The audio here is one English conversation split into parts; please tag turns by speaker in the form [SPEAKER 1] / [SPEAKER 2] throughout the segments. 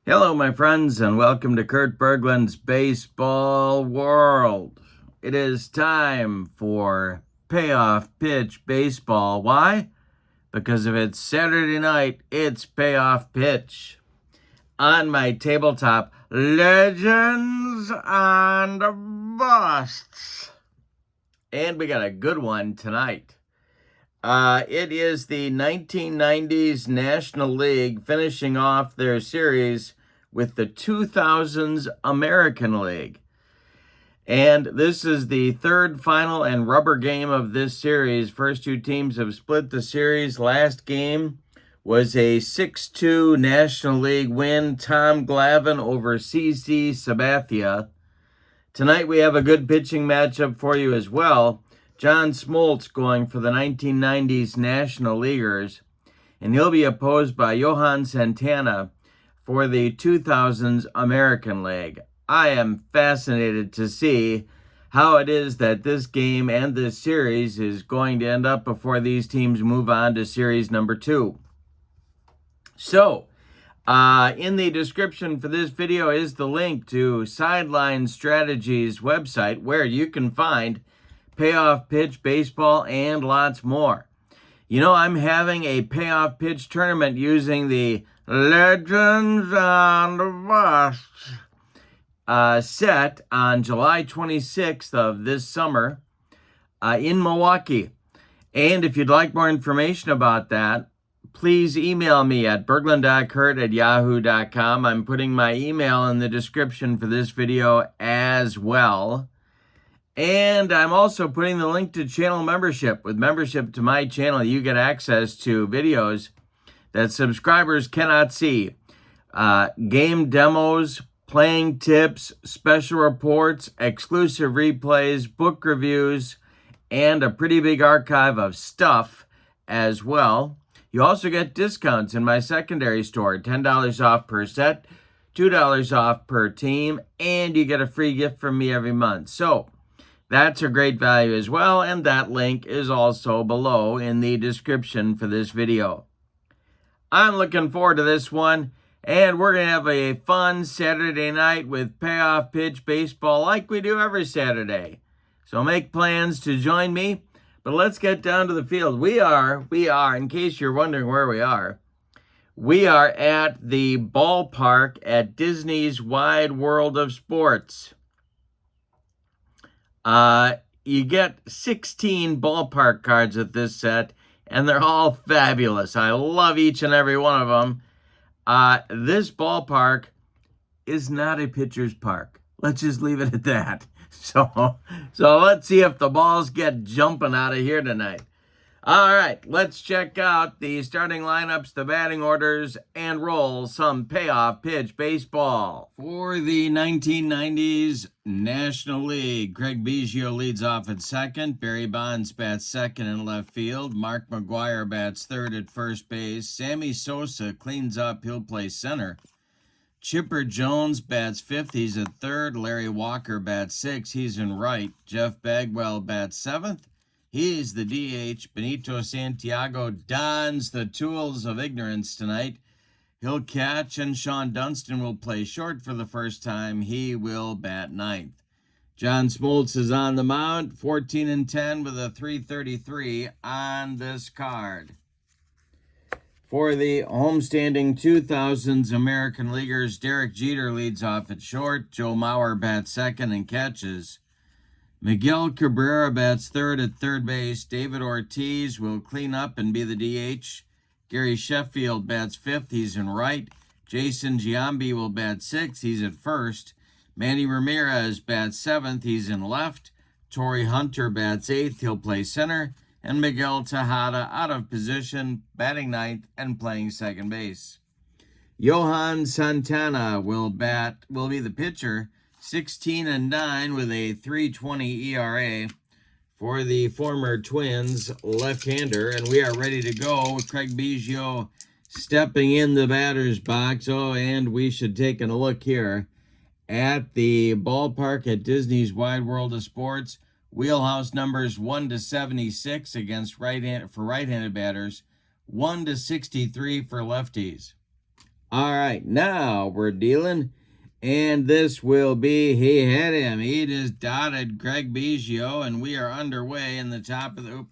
[SPEAKER 1] Hello, my friends, and welcome to Kurt Berglund's Baseball World. It is time for Payoff Pitch Baseball. Why? Because if it's Saturday night, it's Payoff Pitch. On my tabletop, Legends and Busts. And we got a good one tonight. It is the 1990s National League finishing off their series with the 2000s American League. And this is the third, final, and rubber game of this series. First two teams have split the series. Last game was a 6-2 National League win. Tom Glavine over CC Sabathia. Tonight we have a good pitching matchup for you as well. John Smoltz going for the 1990s National Leaguers, and he'll be opposed by Johan Santana for the 2000s American League. I am fascinated to see how it is that this game and this series is going to end up before these teams move on to series number 2. So, in the description for this video is the link to Sideline Strategies website where you can find Payoff Pitch Baseball and lots more. You know, I'm having a Payoff Pitch tournament using the Legends and Busts set on July 26th of this summer in Milwaukee. And if you'd like more information about that, please email me at berglund.kurt@yahoo.com. I'm putting my email in the description for this video as well. And I'm also putting the link to channel membership. With membership to my channel, you get access to videos that subscribers cannot see. Game demos, playing tips, special reports, exclusive replays, book reviews, and a pretty big archive of stuff as well. You also get discounts in my secondary store, $10 off per set, $2 off per team, and you get a free gift from me every month. So that's a great value as well, and that link is also below in the description for this video. I'm looking forward to this one, and we're going to have a fun Saturday night with Payoff Pitch Baseball like we do every Saturday. So make plans to join me, but let's get down to the field. We are, in case you're wondering where we are at the ballpark at Disney's Wide World of Sports. You get 16 ballpark cards at this set, and they're all fabulous. I love each and every one of them. This ballpark is not a pitcher's park. Let's just leave it at that. So let's see if the balls get jumping out of here tonight. All right, let's check out the starting lineups, the batting orders, and roll some Payoff Pitch Baseball. For the 1990s National League, Craig Biggio leads off at second. Barry Bonds bats second in left field. Mark McGwire bats third at first base. Sammy Sosa cleans up. He'll play center. Chipper Jones bats fifth. He's at third. Larry Walker bats sixth. He's in right. Jeff Bagwell bats seventh. He's the DH. Benito Santiago dons the tools of ignorance tonight. He'll catch, and Sean Dunston will play short for the first time. He will bat ninth. John Smoltz is on the mound, 14-10 with a .333 on this card. For the homestanding 2000s American Leaguers, Derek Jeter leads off at short. Joe Mauer bats second and catches. Miguel Cabrera bats third at third base. David Ortiz will clean up and be the DH. Gary Sheffield bats fifth. He's in right. Jason Giambi will bat sixth. He's at first. Manny Ramirez bats seventh. He's in left. Torrey Hunter bats eighth. He'll play center. And Miguel Tejada out of position, batting ninth and playing second base. Johan Santana will be the pitcher. 16-9 with a .320 ERA for the former Twins left-hander. And we are ready to go with Craig Biggio stepping in the batter's box. Oh, and we should take a look here at the ballpark at Disney's Wide World of Sports. Wheelhouse numbers 1-76 against right-handed batters, 1-63 for lefties. All right, now we're dealing. And this will be, he had him. He just dotted Greg Biggio, and we are underway in the top of the,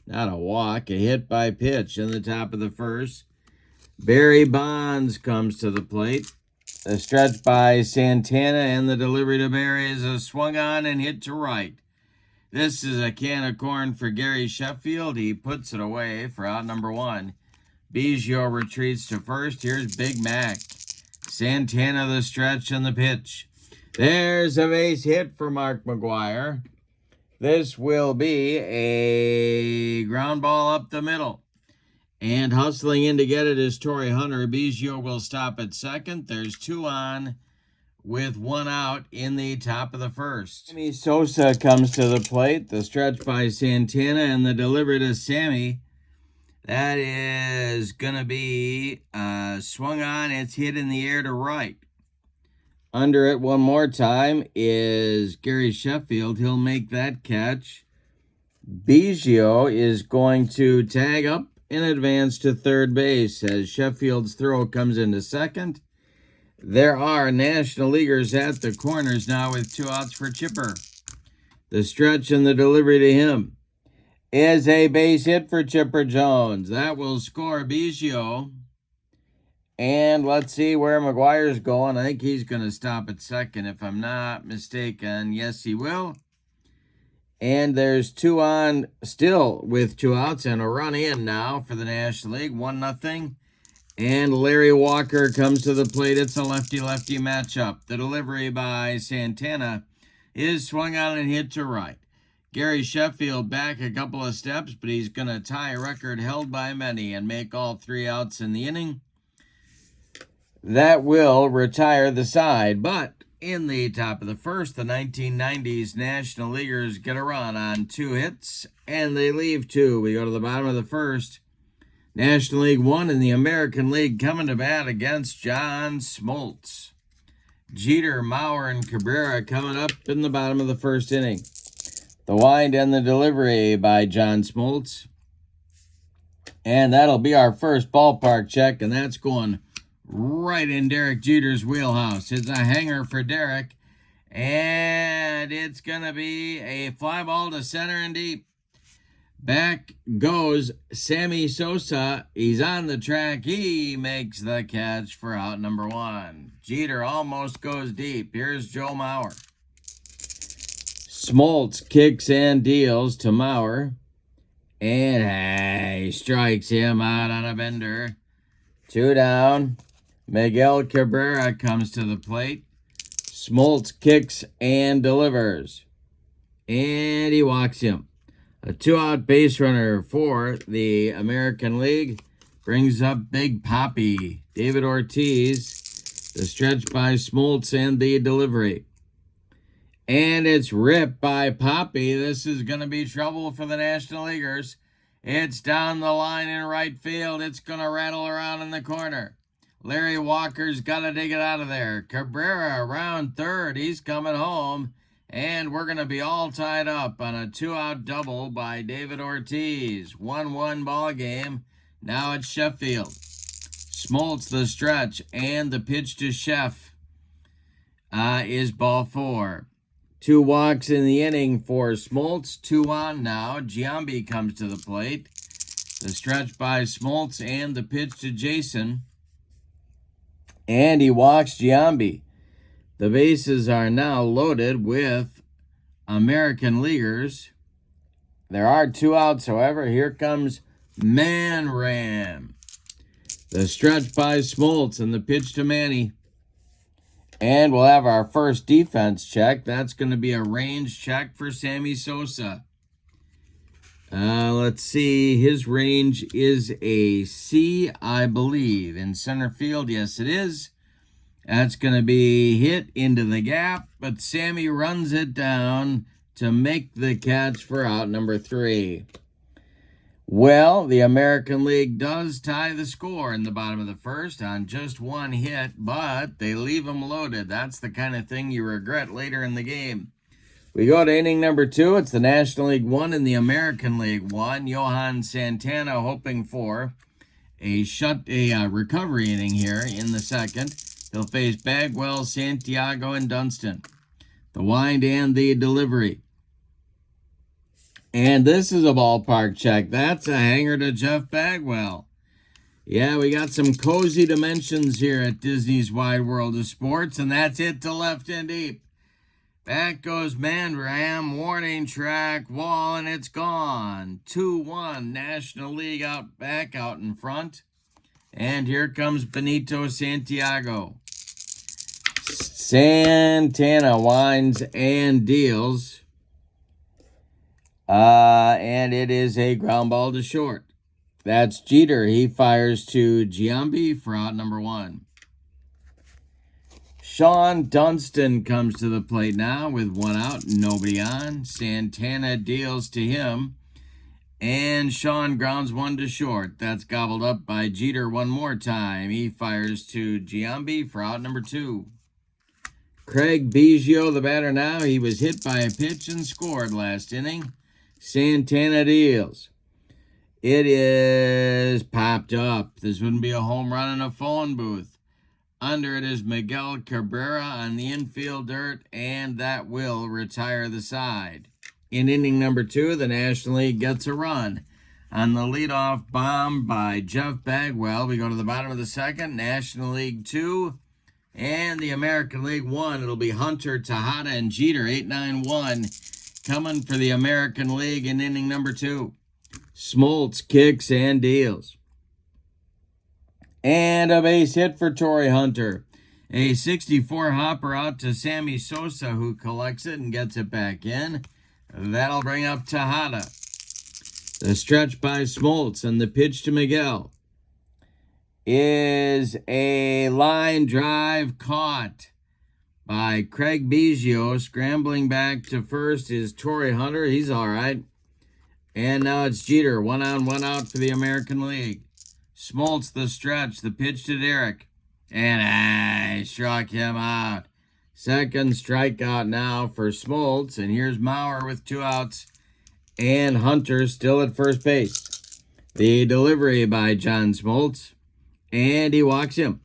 [SPEAKER 1] not a walk, a hit by pitch in the top of the first. Barry Bonds comes to the plate. A stretch by Santana, and the delivery to Barry is a swung on and hit to right. This is a can of corn for Gary Sheffield. He puts it away for out number one. Biggio retreats to first. Here's Big Mac. Santana the stretch and the pitch. There's a base hit for Mark McGwire. This will be a ground ball up the middle. And hustling in to get it is Torrey Hunter. Biggio will stop at second. There's 2 on with 1 out in the top of the first. Sammy Sosa comes to the plate. The stretch by Santana and the delivery to Sammy. That is going to be swung on. It's hit in the air to right. Under it one more time is Gary Sheffield. He'll make that catch. Biggio is going to tag up in advance to third base as Sheffield's throw comes into second. There are National Leaguers at the corners now with 2 outs for Chipper. The stretch and the delivery to him is a base hit for Chipper Jones. That will score Biggio. And let's see where McGuire's going. I think he's going to stop at second if I'm not mistaken. Yes, he will. And there's 2 on still with 2 outs and a run in now for the National League. 1-0. And Larry Walker comes to the plate. It's a lefty-lefty matchup. The delivery by Santana is swung on and hit to right. Gary Sheffield back a couple of steps, but he's going to tie a record held by many and make all 3 outs in the inning. That will retire the side, but in the top of the first, the 1990s National Leaguers get a run on 2 hits, and they leave 2. We go to the bottom of the first. National League 1 and the American League coming to bat against John Smoltz. Jeter, Mauer, and Cabrera coming up in the bottom of the first inning. The wind and the delivery by John Smoltz. And that'll be our first ballpark check, and that's going right in Derek Jeter's wheelhouse. It's a hanger for Derek, and it's going to be a fly ball to center and deep. Back goes Sammy Sosa. He's on the track. He makes the catch for out number 1. Jeter almost goes deep. Here's Joe Mauer. Smoltz kicks and deals to Mauer. And he strikes him out on a bender. 2 down. Miguel Cabrera comes to the plate. Smoltz kicks and delivers. And he walks him. A 2-out base runner for the American League brings up Big Papi. David Ortiz, the stretch by Smoltz and the delivery. And it's ripped by Papi. This is going to be trouble for the National Leaguers. It's down the line in right field. It's going to rattle around in the corner. Larry Walker's got to dig it out of there. Cabrera around third. He's coming home. And we're going to be all tied up on a 2-out double by David Ortiz. 1-1 ball game. Now it's Sheffield. Smoltz the stretch and the pitch to Sheff is ball 4. 2 walks in the inning for Smoltz. 2 on now. Giambi comes to the plate. The stretch by Smoltz and the pitch to Jason. And he walks Giambi. The bases are now loaded with American Leaguers. There are 2 outs, however. Here comes Man Ram. The stretch by Smoltz and the pitch to Manny. And we'll have our first defense check. That's going to be a range check for Sammy Sosa. Let's see. His range is a C, I believe. In center field, yes, it is. That's going to be hit into the gap, but Sammy runs it down to make the catch for out number 3. Well, the American League does tie the score in the bottom of the first on just 1 hit, but they leave them loaded. That's the kind of thing you regret later in the game. We go to inning number 2. It's the National League 1 and the American League 1. Johan Santana hoping for a recovery inning here in the second. He'll face Bagwell, Santiago, and Dunston. The wind and the delivery. And this is a ballpark check. That's a hanger to Jeff Bagwell. Yeah, we got some cozy dimensions here at Disney's Wide World of Sports, and that's it to left and deep. Back goes Man Ram, warning track, wall, and it's gone. 2-1, National League back out in front. And here comes Benito Santiago. Santana winds and deals. And it is a ground ball to short. That's Jeter. He fires to Giambi for out number 1. Sean Dunston comes to the plate now with 1 out, nobody on. Santana deals to him. And Sean grounds 1 to short. That's gobbled up by Jeter one more time. He fires to Giambi for out number 2. Craig Biggio, the batter now. He was hit by a pitch and scored last inning. Santana deals. It is popped up. This wouldn't be a home run in a phone booth. Under it is Miguel Cabrera on the infield dirt, and that will retire the side. In inning number 2, the National League gets a run. On the leadoff bomb by Jeff Bagwell, we go to the bottom of the second. National League 2 and the American League 1. It'll be Hunter, Tejada, and Jeter, 8-9-1, coming for the American League in inning number 2. Smoltz kicks and deals. And a base hit for Torrey Hunter. A 64 hopper out to Sammy Sosa, who collects it and gets it back in. That'll bring up Tejada. The stretch by Smoltz and the pitch to Miguel is a line drive caught by Craig Biggio. Scrambling back to first is Torrey Hunter. He's all right. And now it's Jeter. 1 on, 1 out for the American League. Smoltz the stretch. The pitch to Derek. And I struck him out. Second strikeout now for Smoltz. And here's Maurer with 2 outs. And Hunter still at first base. The delivery by John Smoltz. And he walks him.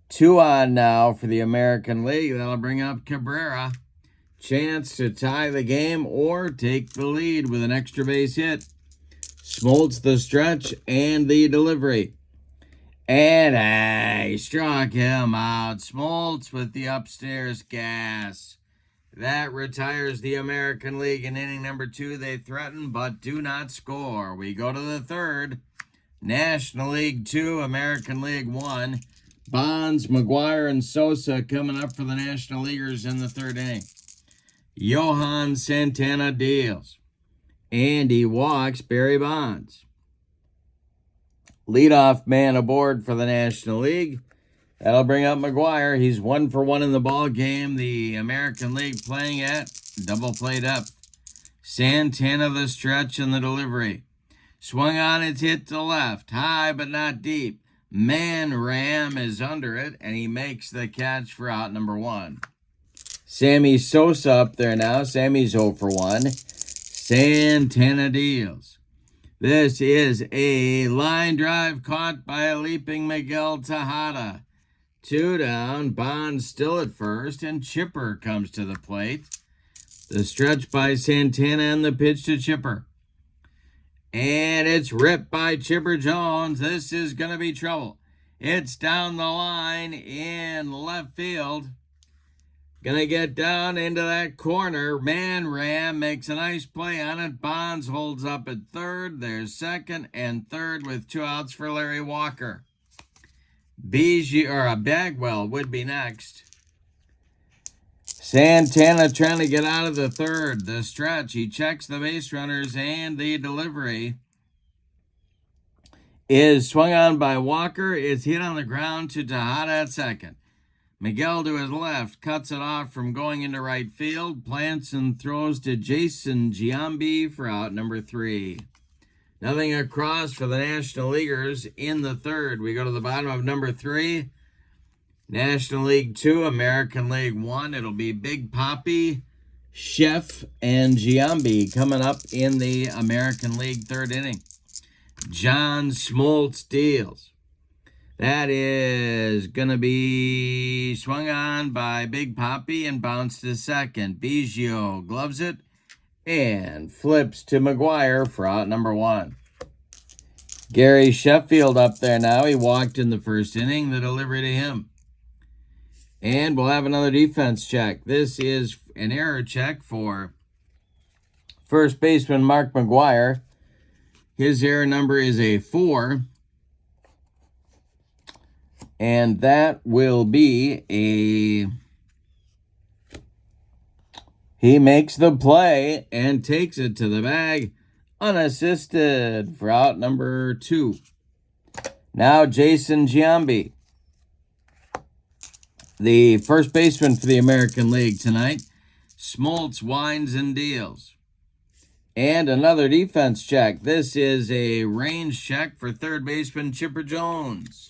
[SPEAKER 1] 2 on now for the American League. That'll bring up Cabrera. Chance to tie the game or take the lead with an extra base hit. Smoltz the stretch and the delivery. And I struck him out. Smoltz with the upstairs gas. That retires the American League in inning number 2. They threaten but do not score. We go to the third. National League 2, American League 1. Bonds, McGuire, and Sosa coming up for the National Leaguers in the third inning. Johan Santana deals. And he walks Barry Bonds. Leadoff man aboard for the National League. That'll bring up McGuire. He's 1 for 1 in the ball game. The American League playing at double play depth. Santana the stretch and the delivery. Swung on, it's hit to left. High but not deep. Man Ram is under it, and he makes the catch for out number 1. Sammy Sosa up there now. Sammy's 0 for 1. Santana deals. This is a line drive caught by a leaping Miguel Tejada. 2 down. Bonds still at first, and Chipper comes to the plate. The stretch by Santana and the pitch to Chipper. And it's ripped by Chipper Jones. This is going to be trouble. It's down the line in left field. Going to get down into that corner. Man Ram makes a nice play on it. Bonds holds up at third. There's second and third with 2 outs for Larry Walker. Bagwell would be next. Santana trying to get out of the third. The stretch. He checks the base runners and the delivery is swung on by Walker. It's hit on the ground to Tejada at second. Miguel to his left cuts it off from going into right field. Plants and throws to Jason Giambi for out number 3. Nothing across for the National Leaguers in the third. We go to the bottom of number 3. National League 2, American League 1. It'll be Big Papi, Chef, and Giambi coming up in the American League third inning. John Smoltz deals. That is going to be swung on by Big Poppy and bounced to second. Biggio gloves it and flips to McGuire for out number 1. Gary Sheffield up there now. He walked in the first inning. The delivery to him. And we'll have another defense check. This is an error check for first baseman Mark McGuire. His error number is a 4. And that will be a... He makes the play and takes it to the bag unassisted for out number 2. Now Jason Giambi, the first baseman for the American League tonight. Smoltz winds and deals. And another defense check. This is a range check for third baseman Chipper Jones.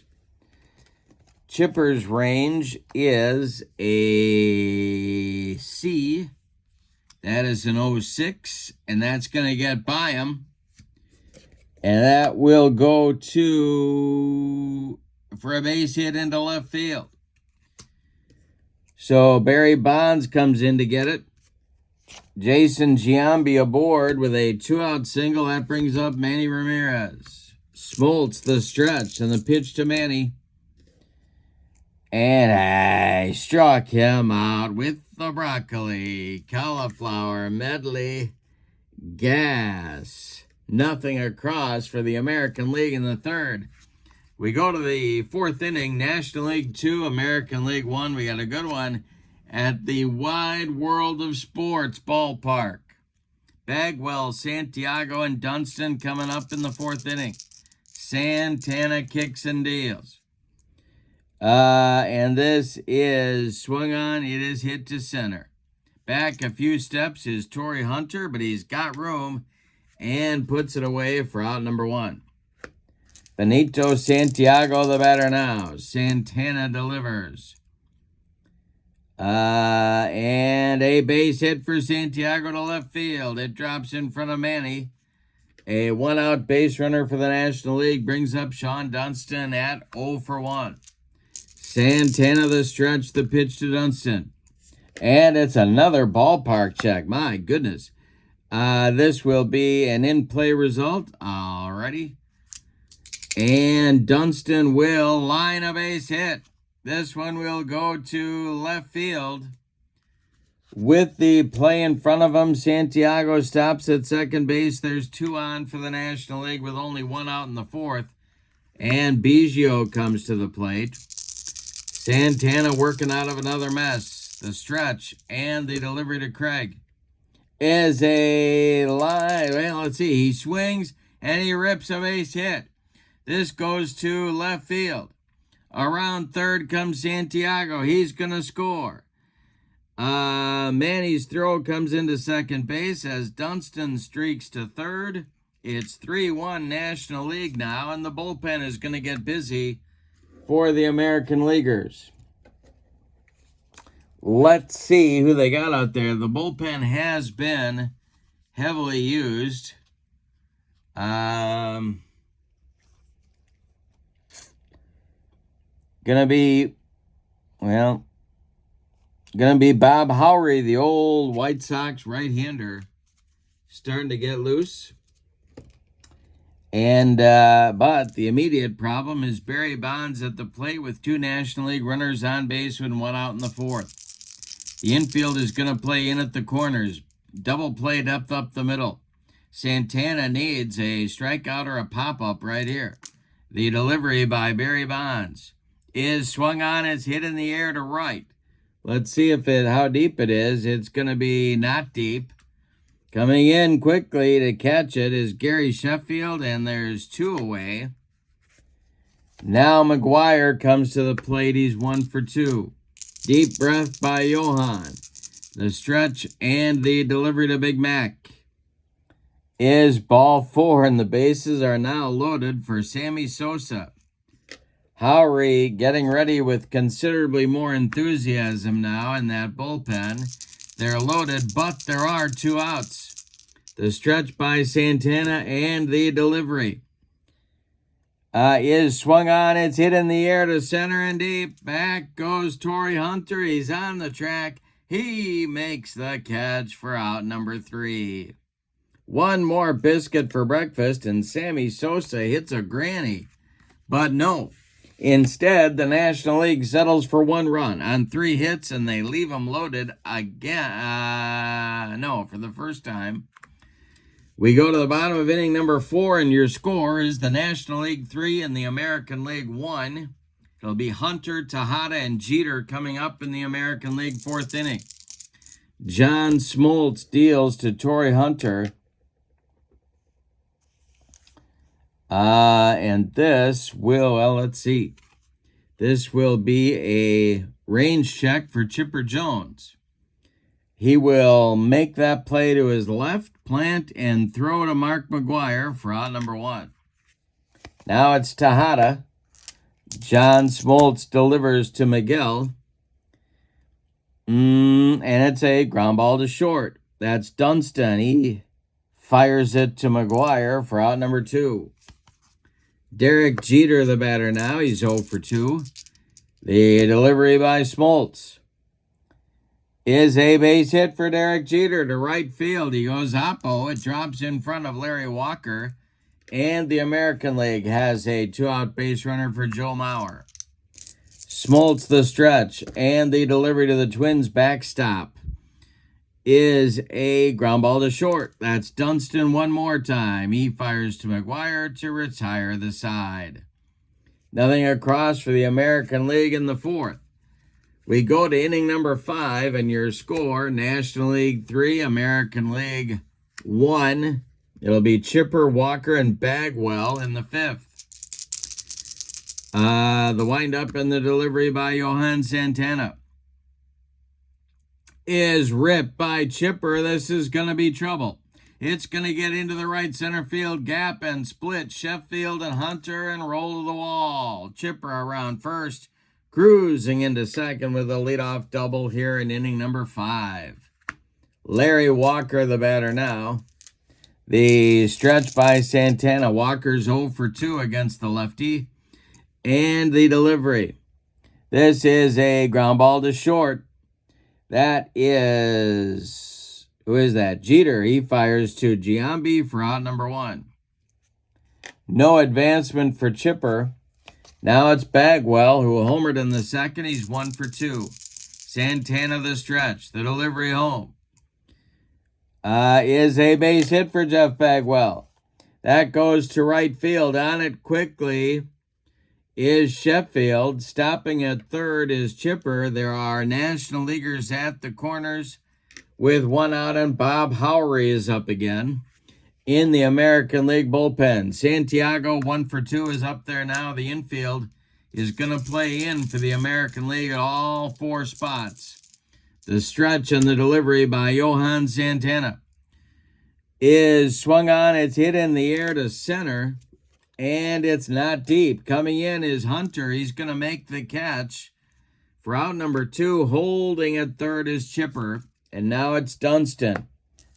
[SPEAKER 1] Chipper's range is a C. That is an 06, and that's going to get by him. And that will go for a base hit into left field. So Barry Bonds comes in to get it. Jason Giambi aboard with a 2-out single. That brings up Manny Ramirez. Smoltz the stretch and the pitch to Manny. And I struck him out with the broccoli, cauliflower medley, gas. Nothing across for the American League in the third. We go to the fourth inning, National League 2, American League 1. We got a good one at the Wide World of Sports ballpark. Bagwell, Santiago, and Dunston coming up in the fourth inning. Santana kicks and deals. And this is swung on. It is hit to center. Back a few steps is Torrey Hunter, but he's got room and puts it away for out number 1. Benito Santiago, the batter now. Santana delivers. And a base hit for Santiago to left field. It drops in front of Manny. A 1-out base runner for the National League brings up Sean Dunston at 0 for 1. Santana the stretch, the pitch to Dunston. And it's another ballpark check. My goodness. This will be an in-play result. Alrighty. And Dunston will line a base hit. This one will go to left field. With the play in front of him, Santiago stops at second base. There's 2 on for the National League with only 1 out in the fourth. And Biggio comes to the plate. Santana working out of another mess. The stretch and the delivery to Craig is a line. Well, let's see. He swings and he rips a base hit. This goes to left field. Around third comes Santiago. He's going to score. Manny's throw comes into second base as Dunston streaks to third. It's 3-1 National League now, and the bullpen is going to get busy for the American Leaguers. Let's see who they got out there. The bullpen has been heavily used. Gonna be Bob Howry, the old White Sox right-hander, starting to get loose. And but the immediate problem is Barry Bonds at the plate with 2 National League runners on base with 1 out in the fourth. The infield is going to play in at the corners. Double play depth up the middle. Santana needs a strikeout or a pop-up right here. The delivery by Barry Bonds is swung on. It's hit in the air to right. Let's see how deep it is. It's going to be not deep. Coming in quickly to catch it is Gary Sheffield, and there's 2 away. Now McGuire comes to the plate. He's 1 for 2. Deep breath by Johan. The stretch and the delivery to Big Mac is ball 4, and the bases are now loaded for Sammy Sosa. Howry getting ready with considerably more enthusiasm now in that bullpen. They're loaded, but there are 2 outs. The stretch by Santana and the delivery. is swung on. It's hit in the air to center and deep. Back goes Torii Hunter. He's on the track. He makes the catch for out number 3. One more biscuit for breakfast, and Sammy Sosa hits a granny. But no. Instead, the National League settles for 1 run on 3 hits, and they leave him loaded again. No, for the first time. We go to the bottom of inning number 4, and your score is the National League 3 and the American League 1. It'll be Hunter, Tejada, and Jeter coming up in the American League 4th inning. John Smoltz deals to Torii Hunter. And this will, well, let's see. This will be a range check for Chipper Jones. He will make that play to his left, plant, and throw to Mark McGwire for out number 1. Now it's Tejada. John Smoltz delivers to Miguel. And it's a ground ball to short. That's Dunston. He fires it to McGwire for out number 2. Derek Jeter, the batter now. He's 0 for 2. The delivery by Smoltz is a base hit for Derek Jeter to right field. He goes oppo. It drops in front of Larry Walker. And the American League has a 2-out base runner for Joe Mauer. Smoltz the stretch, and the delivery to the Twins backstop is a ground ball to short. That's Dunston one more time. He fires to McGwire to retire the side. Nothing across for the American League in the 4th. We go to inning number 5, and your score, National League 3, American League 1. It'll be Chipper, Walker, and Bagwell in the 5th. The windup and the delivery by Johan Santana is ripped by Chipper. This is going to be trouble. It's going to get into the right center field gap and split Sheffield and Hunter and roll to the wall. Chipper around first, cruising into second with a leadoff double here in inning number 5. Larry Walker, the batter now. The stretch by Santana. Walker's 0 for 2 against the lefty. And the delivery. This is a ground ball to short. That is, who is that? Jeter. He fires to Giambi for out number 1. No advancement for Chipper. Now it's Bagwell, who homered in the 2nd. He's 1 for 2. Santana the stretch. The delivery home is a base hit for Jeff Bagwell. That goes to right field. On it quickly is Sheffield. Stopping at third is Chipper. There are National Leaguers at the corners with 1 out, and Bob Howery is up again in the American League bullpen. Santiago, 1 for 2, is up there now. The infield is going to play in for the American League at all 4 spots. The stretch and the delivery by Johan Santana is swung on. It's hit in the air to center, and it's not deep. Coming in is Hunter. He's going to make the catch for out number 2. Holding at third is Chipper, and now it's Dunston.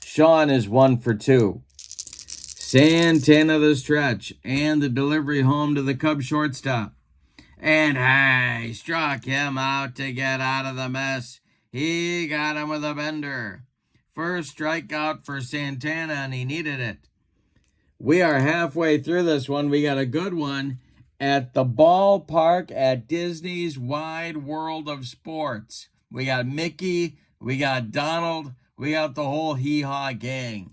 [SPEAKER 1] Sean is 1 for 2. Santana the stretch and the delivery home to the Cub shortstop. And hey, struck him out to get out of the mess. He got him with a bender. First strikeout for Santana, and he needed it. We are halfway through this one. We got a good one at the ballpark at Disney's Wide World of Sports. We got Mickey, we got Donald, we got the whole hee-haw gang.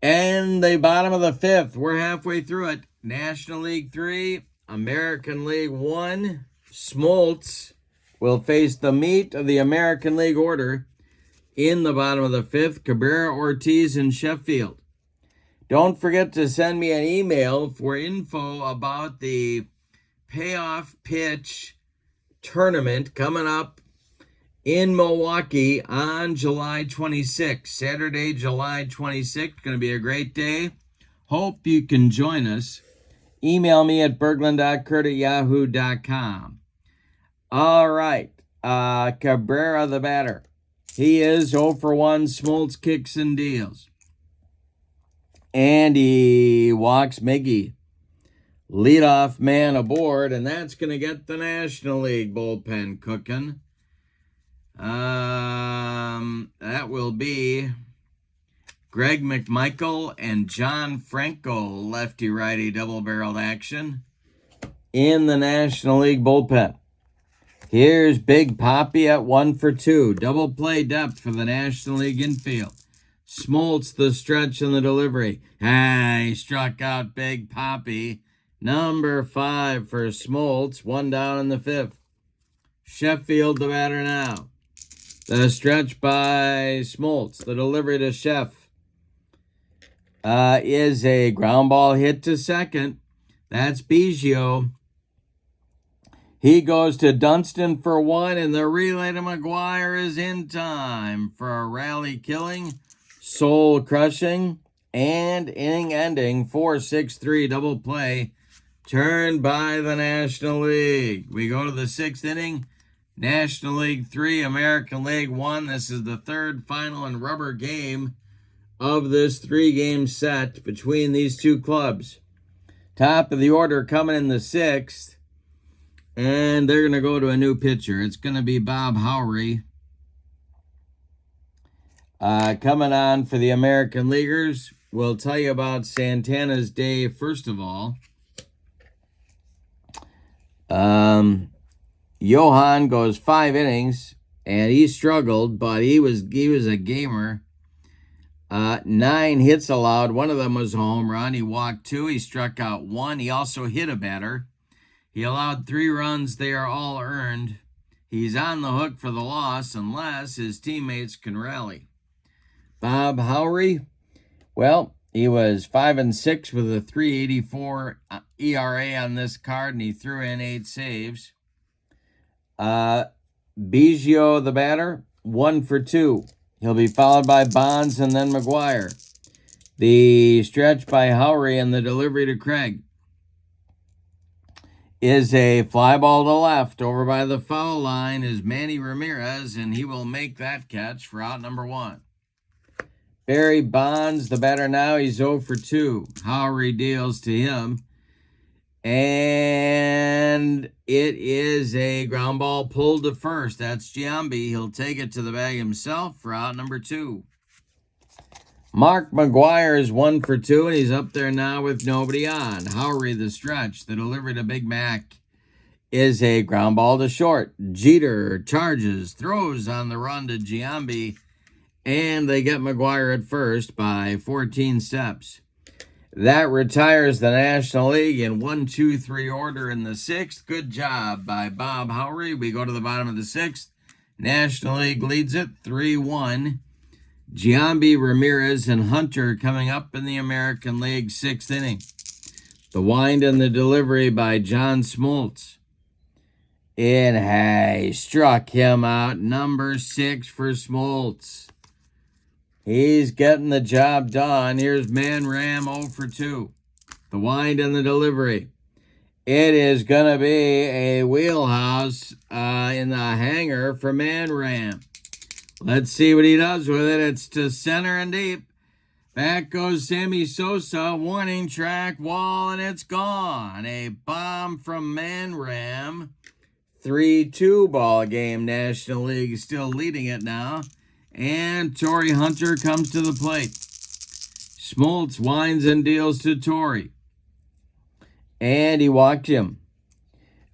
[SPEAKER 1] And the bottom of the 5th, we're halfway through it. National League 3, American League 1. Smoltz will face the meat of the American League order in the bottom of the 5th. Cabrera, Ortiz, and Sheffield. Don't forget to send me an email for info about the Payoff Pitch tournament coming up in Milwaukee on July 26th. Saturday, July 26th. Going to be a great day. Hope you can join us. Email me at berglund.kurt@yahoo.com. All right. Cabrera, the batter. He is 0 for 1. Smoltz kicks and deals. And he walks Miggy. leadoff man aboard, and that's going to get the National League bullpen cooking. That will be Greg McMichael and John Franco, lefty-righty double-barreled action in the National League bullpen. Here's Big Papi at 1 for 2. Double play depth for the National League infield. Smoltz the stretch and the delivery. He struck out Big Papi. Number 5 for Smoltz. 1 down in the 5th. Sheffield the batter now. The stretch by Smoltz. The delivery to Sheff is a ground ball hit to second. That's Biggio. He goes to Dunston for 1, and the relay to McGuire is in time for a rally-killing, soul-crushing, and inning-ending 4-6-3 double play turned by the National League. We go to the 6th inning. National League 3, American League 1. This is the third, final, and rubber game of this 3-game set between these two clubs. Top of the order coming in the 6th. And they're going to go to a new pitcher. It's going to be Bob Howry. Coming on for the American Leaguers. We'll tell you about Santana's day first of all. Johan goes 5 innings, and he struggled, but he was a gamer. 9 hits allowed. One of them was a home run. He walked 2. He struck out 1. He also hit a batter. He allowed 3 runs. They are all earned. He's on the hook for the loss unless his teammates can rally. Bob Howry, well, he was 5-6 with a 3.84 ERA on this card, and he threw in 8 saves. Biggio, the batter, 1 for 2. He'll be followed by Bonds and then McGuire. The stretch by Howry and the delivery to Craig is a fly ball to left. Over by the foul line is Manny Ramirez, and he will make that catch for out number 1. Barry Bonds, the batter now, he's 0 for 2. Howry deals to him. And it is a ground ball pulled to first. That's Giambi. He'll take it to the bag himself for out number 2. Mark McGuire is 1 for 2, and he's up there now with nobody on. Howry, the stretch. The delivery to Big Mac is a ground ball to short. Jeter charges, throws on the run to Giambi, and they get McGuire at first by 14 steps. That retires the National League in 1-2-3 order in the 6th. Good job by Bob Howry. We go to the bottom of the 6th. National League leads it 3-1. Giambi, Ramirez, and Hunter coming up in the American League 6th inning. The wind and the delivery by John Smoltz. And he struck him out. Number 6 for Smoltz. He's getting the job done. Here's Man Ram 0 for 2. The wind and the delivery. It is going to be a wheelhouse in the hanger for Man Ram. Let's see what he does with it. It's to center and deep. Back goes Sammy Sosa. Warning track wall, and it's gone. A bomb from Man Ram. 3-2 ball game. National League is still leading it now. And Torrey Hunter comes to the plate. Smoltz winds and deals to Torrey. And he walked him.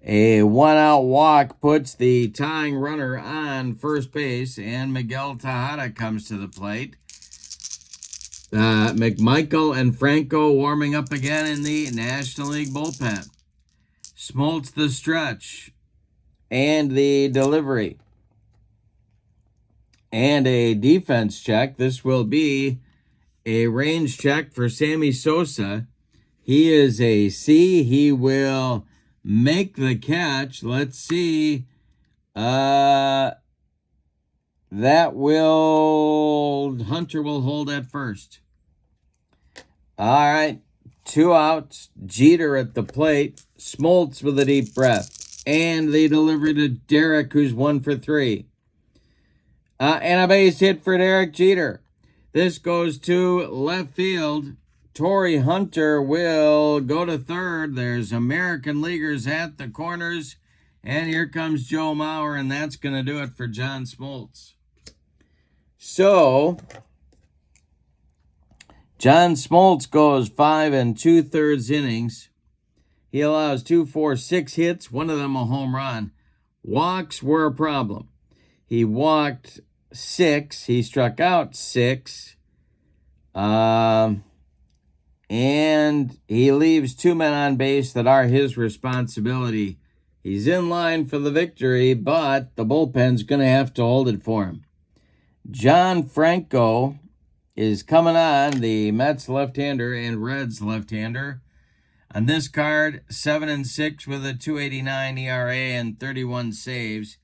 [SPEAKER 1] A 1-out walk puts the tying runner on first base, and Miguel Tejada comes to the plate. McMichael and Franco warming up again in the National League bullpen. Smoltz the stretch and the delivery. And a defense check. This will be a range check for Sammy Sosa. He is a C. He will make the catch. Let's see. Hunter will hold at first. All right. 2 outs. Jeter at the plate. Smoltz with a deep breath. And the delivery to Derek, who's 1 for 3. And a base hit for Derek Jeter. This goes to left field Torrey Hunter will go to third. There's American Leaguers at the corners. And here comes Joe Mauer, and that's going to do it for John Smoltz. So, John Smoltz goes 5 2/3 innings. He allows 2, 4, 6 hits, one of them a home run. Walks were a problem. He walked 6. He struck out 6. And he leaves 2 men on base that are his responsibility. He's in line for the victory, but the bullpen's going to have to hold it for him. John Franco is coming on, the Mets left-hander and Reds left-hander. On this card, 7-6 with a 2.89 ERA and 31 saves.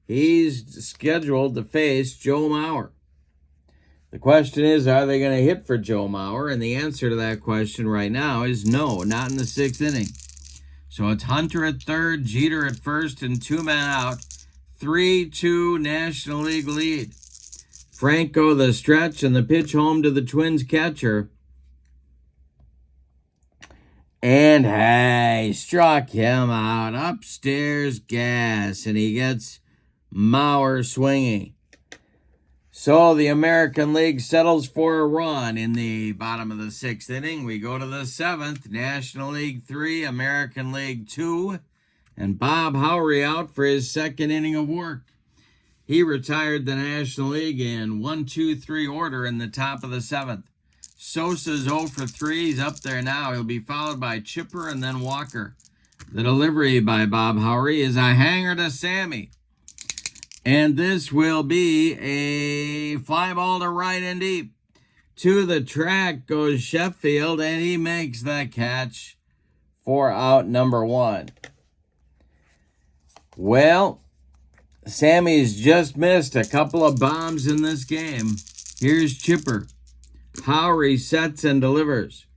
[SPEAKER 1] He's scheduled to face Joe Mauer. The question is, are they going to hit for Joe Mauer? And the answer to that question right now is no, not in the 6th inning. So it's Hunter at third, Jeter at first, and 2 men out. 3-2 National League lead. Franco the stretch and the pitch home to the Twins catcher. And hey, struck him out. Upstairs gas, and he gets Mauer swinging. So the American League settles for a run in the bottom of the 6th inning. We go to the 7th, National League 3, American League 2, and Bob Howry out for his 2nd inning of work. He retired the National League in 1-2-3 order in the top of the 7th. Sosa's 0 for 3. He's up there now. He'll be followed by Chipper and then Walker. The delivery by Bob Howry is a hanger to Sammy. And this will be a fly ball to right and deep. To the track goes Sheffield, and he makes the catch for out number 1. Well, Sammy's just missed a couple of bombs in this game. Here's Chipper. Howry sets and delivers.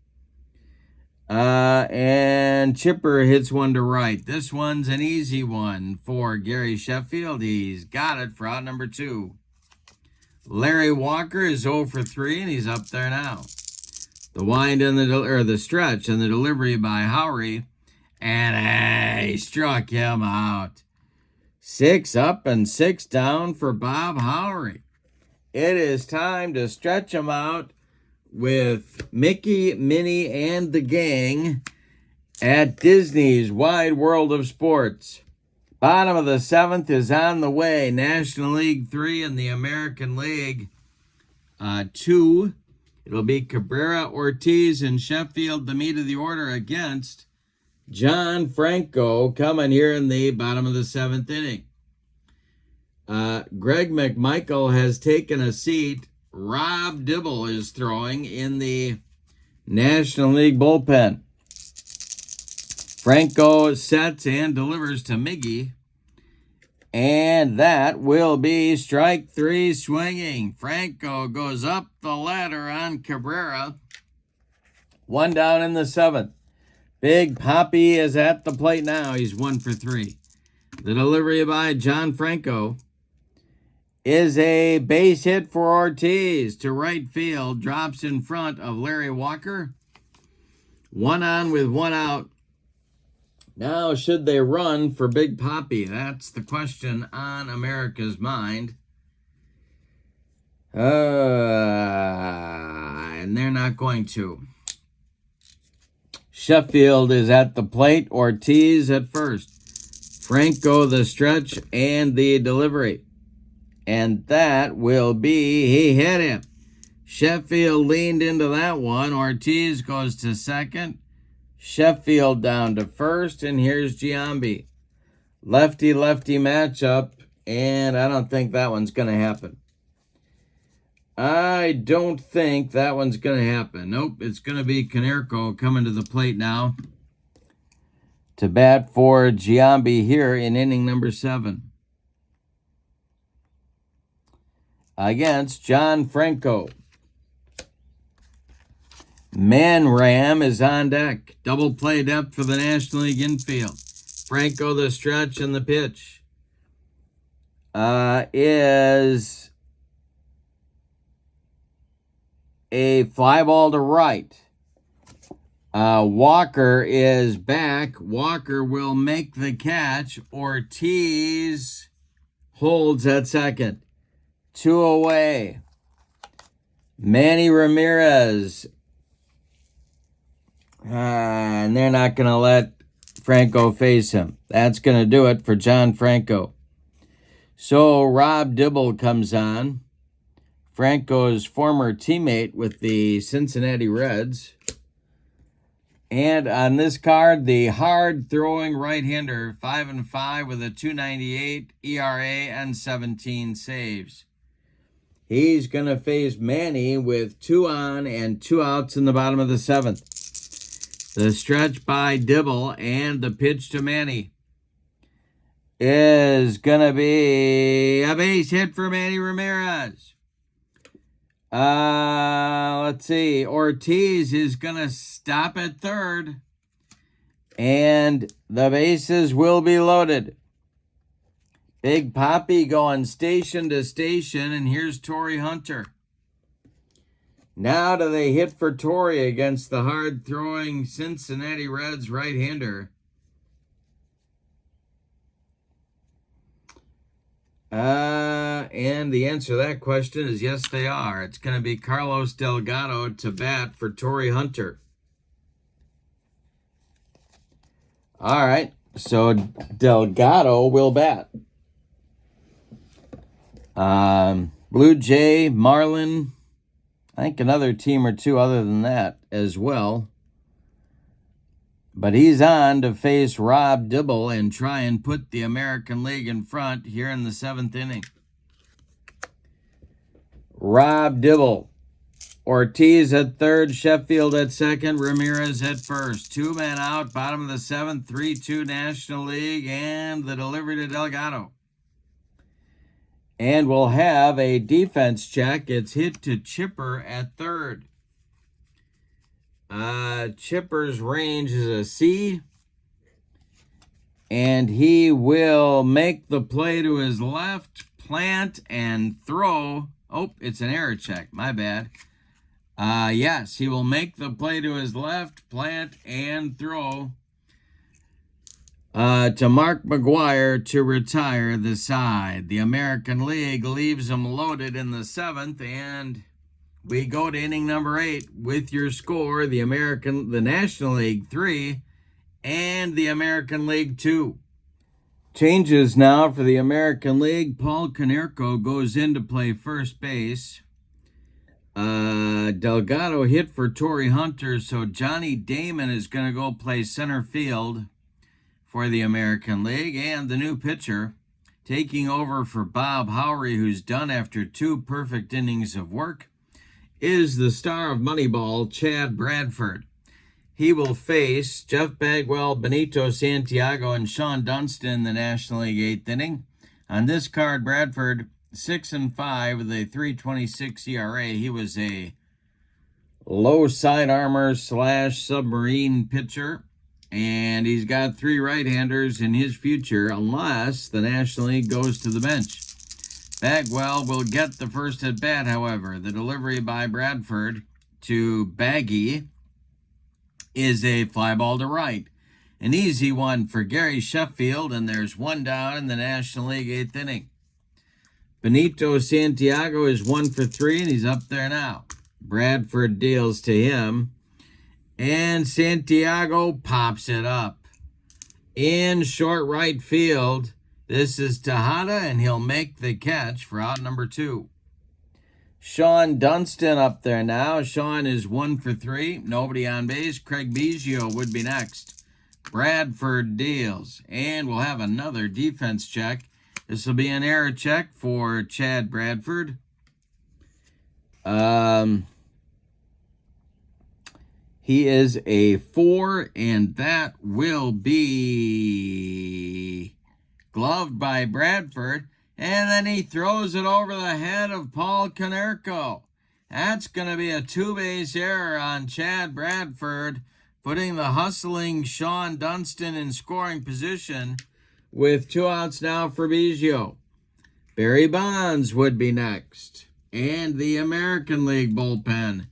[SPEAKER 1] And Chipper hits one to right. This one's an easy one for Gary Sheffield. He's got it for out number 2. Larry Walker is 0 for 3, and he's up there now. The wind and the stretch and the delivery by Howry, and he struck him out. 6 up and 6 down for Bob Howry. It is time to stretch him out with Mickey, Minnie, and the gang at Disney's Wide World of Sports. Bottom of the 7th is on the way. National League 3 and the American League 2. It'll be Cabrera, Ortiz, and Sheffield, the meat of the order against John Franco, coming here in the bottom of the 7th inning. Greg McMichael has taken a seat. Rob Dibble is throwing in the National League bullpen. Franco sets and delivers to Miggy. And that will be strike 3 swinging. Franco goes up the ladder on Cabrera. 1 down in the 7th. Big Poppy is at the plate now. He's 1 for 3. The delivery by John Franco is a base hit for Ortiz to right field. Drops in front of Larry Walker. 1 on with 1 out. Now, should they run for Big Poppy? That's the question on America's mind. And they're not going to. Sheffield is at the plate. Ortiz at first. Franco the stretch and the delivery. And that will be, he hit him. Sheffield leaned into that one. Ortiz goes to second. Sheffield down to first, and here's Giambi. Lefty-lefty matchup, and I don't think that one's going to happen. I don't think that one's going to happen. Nope, it's going to be Konerko coming to the plate now to bat for Giambi here in inning number 7. Against John Franco. Manram is on deck. Double play depth for the National League infield. Franco the stretch and the pitch is a fly ball to right. Walker is back. Walker will make the catch. Ortiz holds at second. 2 away. Manny Ramirez. And they're not going to let Franco face him. That's going to do it for John Franco. So Rob Dibble comes on. Franco's former teammate with the Cincinnati Reds. And on this card, the hard-throwing right-hander, 5-5 with a 2.98 ERA and 17 saves. He's going to face Manny with 2 on and 2 outs in the bottom of the 7th. The stretch by Dibble and the pitch to Manny is going to be a base hit for Manny Ramirez. Let's see. Ortiz is going to stop at third. And the bases will be loaded. Big Papi going station to station. And here's Torrey Hunter. Now do they hit for Torrey against the hard-throwing Cincinnati Reds right-hander? And the answer to that question is yes, they are. It's going to be Carlos Delgado to bat for Torrey Hunter. All right, so Delgado will bat. Blue Jay, Marlin, I think another team or two other than that as well. But he's on to face Rob Dibble and try and put the American League in front here in the 7th inning. Rob Dibble. Ortiz at third, Sheffield at second, Ramirez at first. 2 men out, bottom of the 7th, 3-2 National League, and the delivery to Delgado. And we'll have a defense check. It's hit to Chipper at third. Chipper's range is a C. And he will make the play to his left, plant, and throw. Oh, it's an error check. My bad. Yes, he will make the play to his left, plant, and throw to Mark McGuire to retire the side. The American League leaves him loaded in the 7th, and we go to inning number 8 with your score, the National League 3 and the American League 2. Changes now for the American League. Paul Konerko goes in to play first base. Delgado hit for Torrey Hunter, so Johnny Damon is going to go play center field for the American League. And the new pitcher taking over for Bob Howry, who's done after 2 perfect innings of work, is the star of Moneyball, Chad Bradford. He will face Jeff Bagwell, Benito Santiago, and Sean Dunston in the National League 8th inning. On this card, Bradford 6-5 with a 3.26 ERA. He was a low side armor / submarine pitcher, and he's got 3 right-handers in his future unless the National League goes to the bench. Bagwell will get the first at bat, however. The delivery by Bradford to Baggy is a fly ball to right. An easy one for Gary Sheffield, and there's 1 down in the National League 8th inning. Benito Santiago is 1 for 3, and he's up there now. Bradford deals to him, and Santiago pops it up. In short right field, this is Tejada, and he'll make the catch for out number 2. Sean Dunston up there now. Sean is 1 for 3. Nobody on base. Craig Biggio would be next. Bradford deals. And we'll have another defense check. This will be an error check for Chad Bradford. He is a 4, and that will be gloved by Bradford. And then he throws it over the head of Paul Konerko. That's going to be a 2-base error on Chad Bradford, putting the hustling Sean Dunston in scoring position with 2 outs now for Biggio. Barry Bonds would be next. And the American League bullpen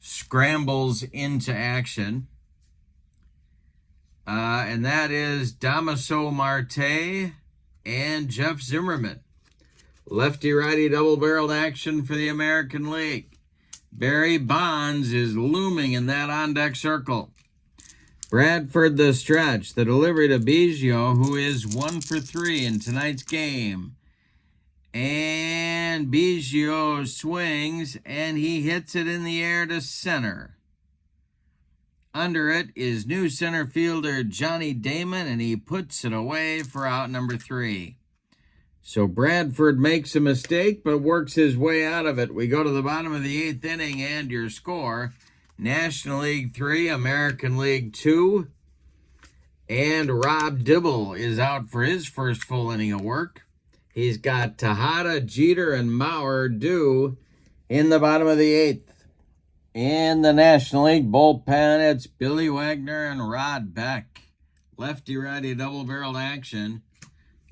[SPEAKER 1] scrambles into action. and that is Damaso Marte and Jeff Zimmerman. Lefty-righty double-barreled action for the American League. Barry Bonds is looming in that on-deck circle. Bradford the stretch, the delivery to Biggio, who is 1 for 3 in tonight's game. And Biggio swings, and he hits it in the air to center. Under it is new center fielder Johnny Damon, and he puts it away for out number 3. So Bradford makes a mistake, but works his way out of it. We go to the bottom of the 8th inning, and your score: National League 3, American League 2. And Rob Dibble is out for his first full inning of work. He's got Tejada, Jeter, and Mauer due in the bottom of the 8th. In the National League bullpen, it's Billy Wagner and Rod Beck. Lefty-righty double-barreled action.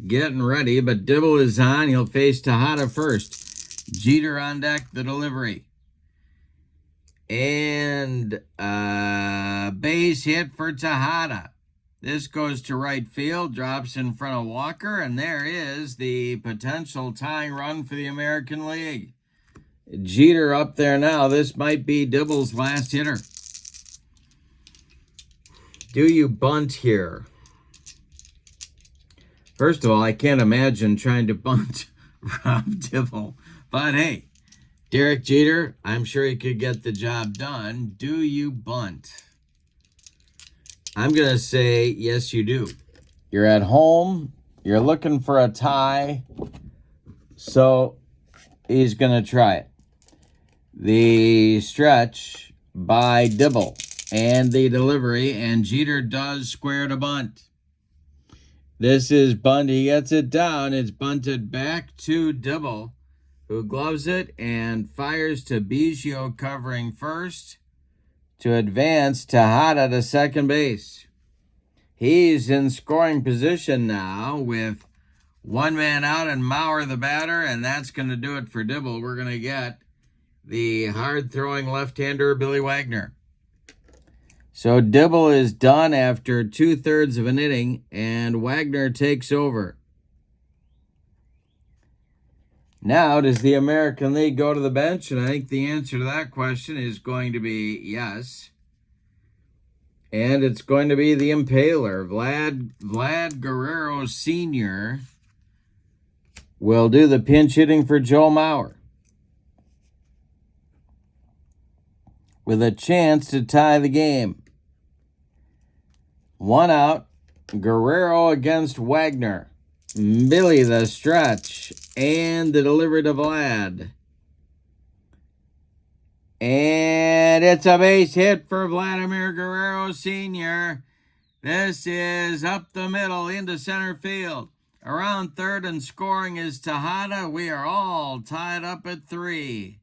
[SPEAKER 1] Getting ready, but Dibble is on. He'll face Tejada first. Jeter on deck, the delivery. And base hit for Tejada. This goes to right field, drops in front of Walker, and there is the potential tying run for the American League. Jeter up there now. This might be Dibble's last hitter. Do you bunt here? First of all, I can't imagine trying to bunt Rob Dibble. But hey, Derek Jeter, I'm sure he could get the job done. Do you bunt? I'm going to say, yes, you do. You're at home. You're looking for a tie. So he's going to try it. The stretch by Dibble and the delivery, and Jeter does square to bunt. This is bunt. He gets it down. It's bunted back to Dibble, who gloves it and fires to Biggio covering first to advance Tejada to second base. He's in scoring position now with one man out and Mauer the batter, and that's going to do it for Dibble. We're going to get the hard-throwing left-hander Billy Wagner. So Dibble is done after 2/3 of an inning, and Wagner takes over. Now, does the American League go to the bench? And I think the answer to that question is going to be yes. And it's going to be the Impaler. Vlad Guerrero Sr. will do the pinch hitting for Joe Mauer, with a chance to tie the game. 1 out, Guerrero against Wagner. Billy the stretch and the delivery to Vlad. And it's a base hit for Vladimir Guerrero Sr. This is up the middle into center field. Around third and scoring is Tejada. We are all tied up at 3.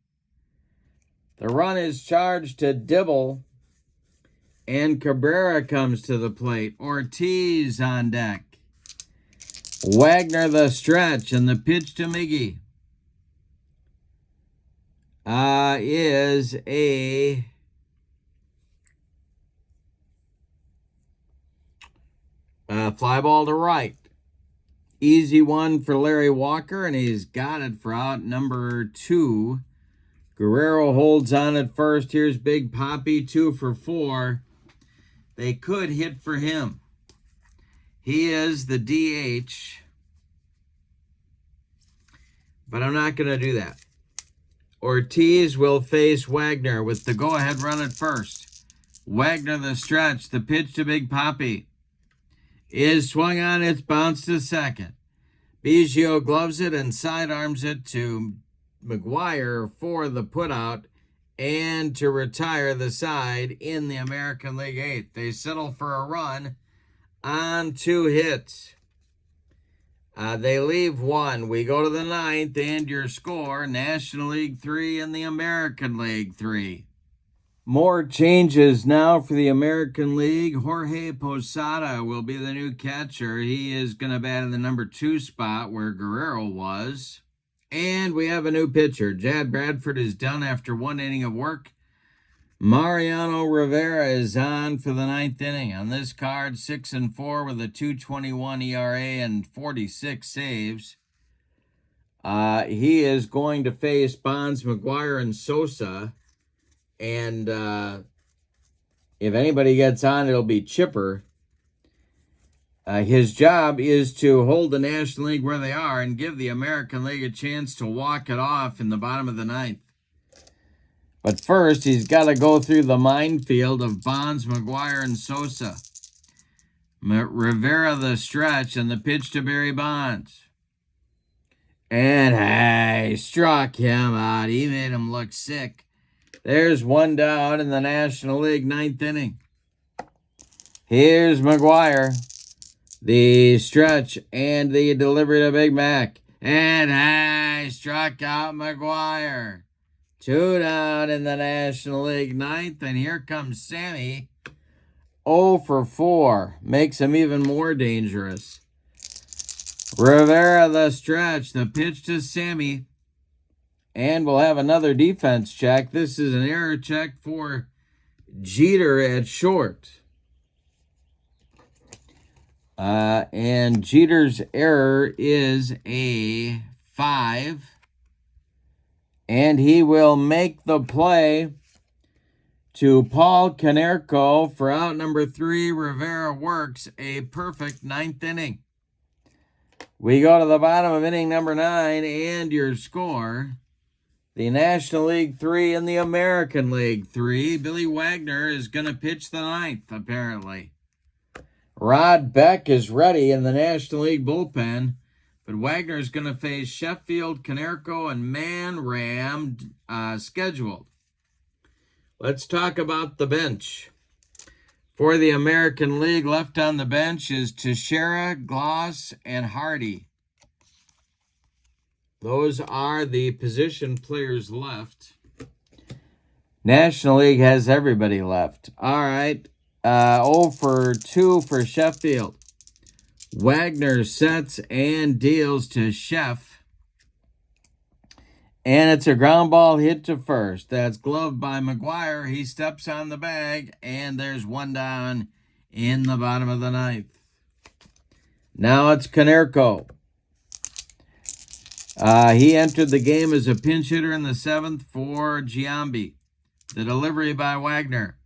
[SPEAKER 1] The run is charged to Dibble, and Cabrera comes to the plate. Ortiz on deck. Wagner the stretch, and the pitch to Miggy is a fly ball to right. Easy one for Larry Walker, and he's got it for out number 2. Guerrero holds on at first. Here's Big Papi, 2 for 4. They could hit for him. He is the DH, but I'm not going to do that. Ortiz will face Wagner with the go-ahead run at first. Wagner the stretch. The pitch to Big Papi is swung on. It's bounced to second. Biggio gloves it and sidearms it to McGuire for the putout and to retire the side in the American League 8. They settle for a run on 2 hits. They leave 1. We go to the 9th, and your score: National League 3 and the American League 3. More changes now for the American League. Jorge Posada will be the new catcher. He is going to bat in the number 2 spot where Guerrero was. And we have a new pitcher. Jad Bradford is done after 1 inning of work. Mariano Rivera is on for the ninth inning. On this card, 6-4 with a 2.21 ERA and 46 saves. He is going to face Bonds, McGuire, and Sosa. And if anybody gets on, it'll be Chipper. His job is to hold the National League where they are and give the American League a chance to walk it off in the bottom of the ninth. But first, he's got to go through the minefield of Bonds, McGuire, and Sosa. Rivera the stretch and the pitch to Barry Bonds. And hey, struck him out. He made him look sick. There's one down in the National League ninth inning. Here's McGuire. The stretch and the delivery to Big Mac. And hey, struck out McGuire. 2 down in the National League ninth. And here comes Sammy. 0 for 4. Makes him even more dangerous. Rivera the stretch. The pitch to Sammy. And we'll have another defense check. This is an error check for Jeter at short. And Jeter's error is a 5. And he will make the play to Paul Konerko for out number 3. Rivera works a perfect ninth inning. We go to the bottom of inning number 9, and your score. The National League 3 and the American League 3. Billy Wagner is going to pitch the ninth, apparently. Rod Beck is ready in the National League bullpen, but Wagner is going to face Sheffield, Konerko, and Manram scheduled. Let's talk about the bench. For the American League, left on the bench is Teixeira, Gloss, and Hardy. Those are the position players left. National League has everybody left. All right. 0 for 2 for Sheffield. Wagner sets and deals to Sheff. And it's a ground ball hit to first. That's gloved by McGuire. He steps on the bag, and there's one down in the bottom of the ninth. Now it's Konerko. He entered the game as a pinch hitter in the 7th for Giambi. The delivery by Wagner.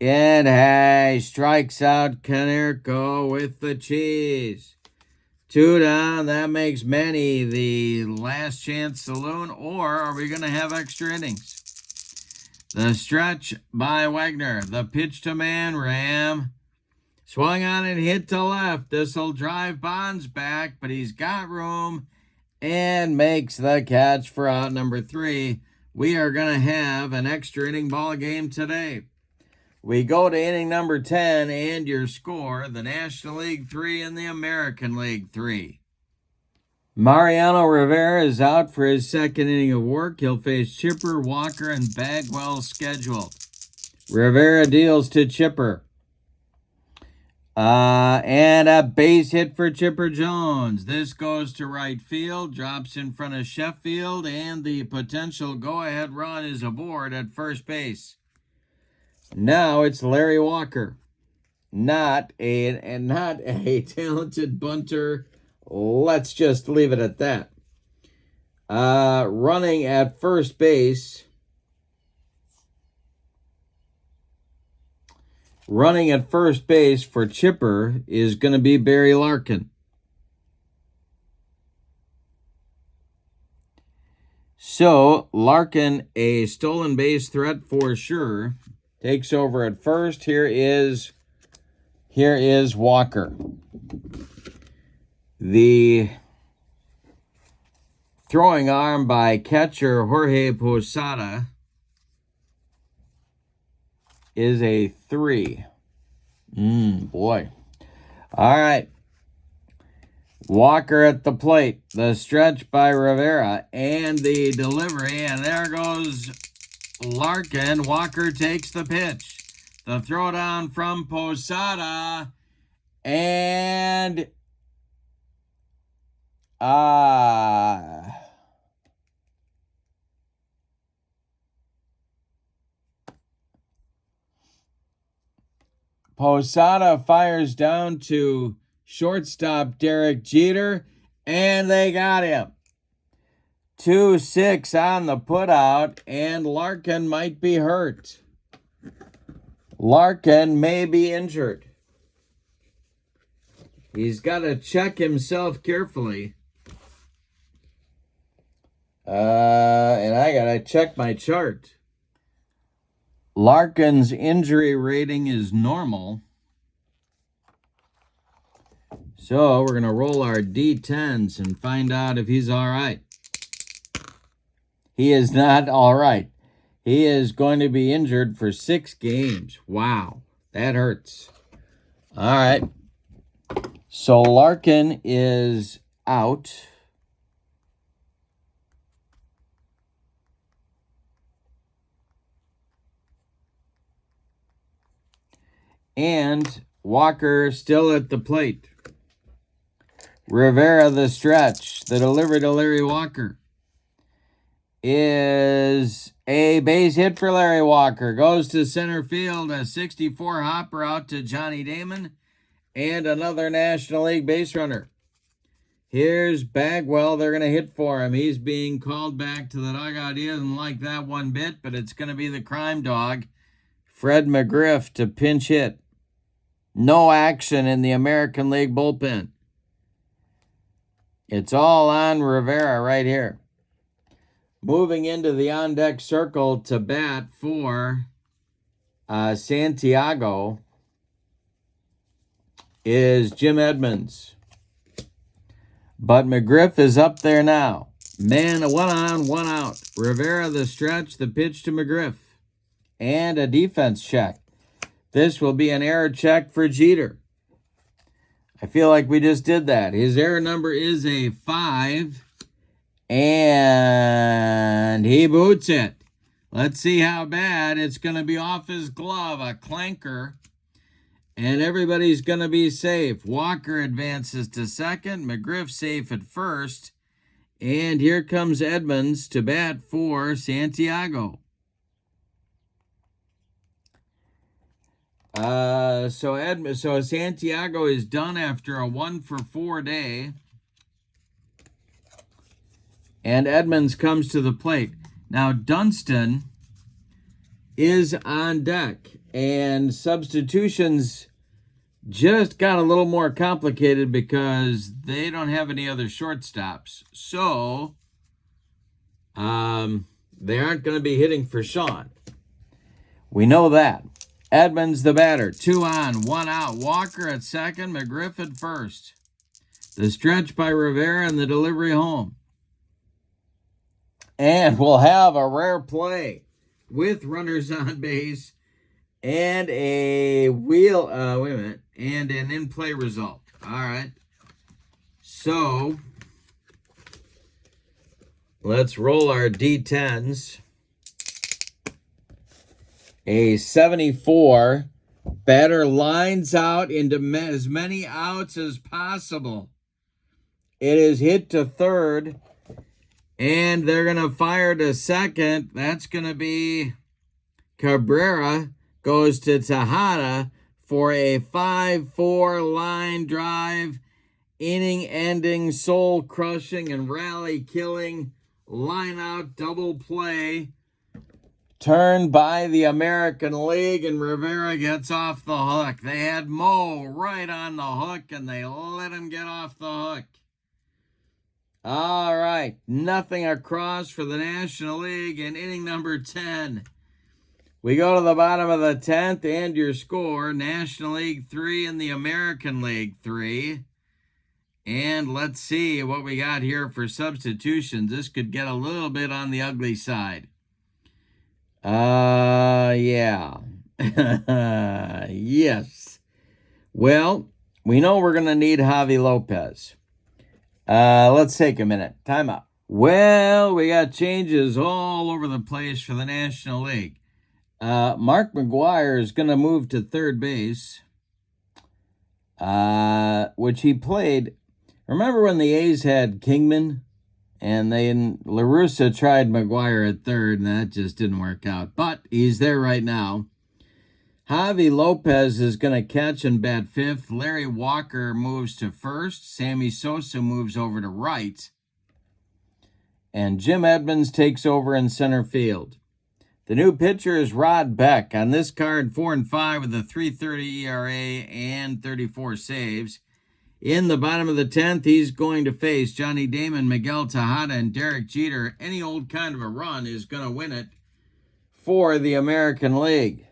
[SPEAKER 1] And hey, strikes out Konerko with the cheese. 2 down. That makes Manny the last chance saloon, or are we going to have extra innings? The stretch by Wagner. The pitch to Manram. Swung on and hit to left. This will drive Bonds back, but he's got room and makes the catch for out number 3. We are going to have an extra inning ball game today. We go to inning number 10, and your score, the National League 3 and the American League 3. Mariano Rivera is out for his second inning of work. He'll face Chipper, Walker, and Bagwell scheduled. Rivera deals to Chipper. And a base hit for Chipper Jones. This goes to right field, drops in front of Sheffield, and the potential go-ahead run is aboard at first base. Now it's Larry Walker. Not a talented bunter. Let's just leave it at that. Running at first base. Running at first base for Chipper is going to be Barry Larkin. So, Larkin, a stolen base threat for sure, takes over at first. Here is Walker. The throwing arm by catcher Jorge Posada is a 3. Boy. All right. Walker at the plate. The stretch by Rivera and the delivery. And there goes Larkin. Walker takes the pitch. The throwdown from Posada. And Posada fires down to shortstop Derek Jeter, and they got him. 2-6 on the putout, and Larkin might be hurt. Larkin may be injured. He's got to check himself carefully. And I got to check my chart. Larkin's injury rating is normal. So we're going to roll our D10s and find out if he's all right. He is not all right. He is going to be injured for 6 games. Wow, that hurts. All right. So Larkin is out. And Walker still at the plate. Rivera, the stretch, the delivery to Larry Walker, is a base hit for Larry Walker. Goes to center field, a 64 hopper out to Johnny Damon, and another National League base runner. Here's Bagwell. They're going to hit for him. He's being called back to the dugout. He doesn't like that one bit, but it's going to be the crime dog, Fred McGriff, to pinch hit. No action in the American League bullpen. It's all on Rivera right here. Moving into the on-deck circle to bat for Santiago is Jim Edmonds. But McGriff is up there now. Man, 1 on, 1 out. Rivera the stretch, the pitch to McGriff. And a defense check. This will be an error check for Jeter. I feel like we just did that. His error number is a 5. And he boots it. Let's see how bad. It's going to be off his glove, a clanker. And everybody's going to be safe. Walker advances to second. McGriff safe at first. And here comes Edmonds to bat for Santiago. So Santiago is done after a 1-for-4 day. And Edmonds comes to the plate. Now Dunston is on deck. And substitutions just got a little more complicated because they don't have any other shortstops. So they aren't going to be hitting for Sean. We know that. Edmonds the batter. 2 on, 1 out. Walker at second. McGriff at first. The stretch by Rivera and the delivery home. And we'll have a rare play with runners on base and a and an in-play result. All right. So let's roll our D10s. A 74. Batter lines out into as many outs as possible. It is hit to third. And they're going to fire to second. That's going to be Cabrera. Goes to Tejada for a 5-4 line drive. Inning-ending, soul-crushing, and rally-killing line-out double play. Turned by the American League, and Rivera gets off the hook. They had Mo right on the hook, and they let him get off the hook. All right, nothing across for the National League in inning number 10. We go to the bottom of the 10th, and your score, National League 3 and the American League 3. And let's see what we got here for substitutions. This could get a little bit on the ugly side. Yeah. Yes. Well, we know we're going to need Javi Lopez. Let's take a minute. Time out. Well, we got changes all over the place for the National League. Mark McGwire is going to move to third base, which he played. Remember when the A's had Kingman? And then La Russa tried McGwire at third, and that just didn't work out. But he's there right now. Javi Lopez is going to catch and bat fifth. Larry Walker moves to first. Sammy Sosa moves over to right. And Jim Edmonds takes over in center field. The new pitcher is Rod Beck. On this card, 4-5 with a 3.30 ERA and 34 saves. In the bottom of the 10th, he's going to face Johnny Damon, Miguel Tejada, and Derek Jeter. Any old kind of a run is going to win it for the American League.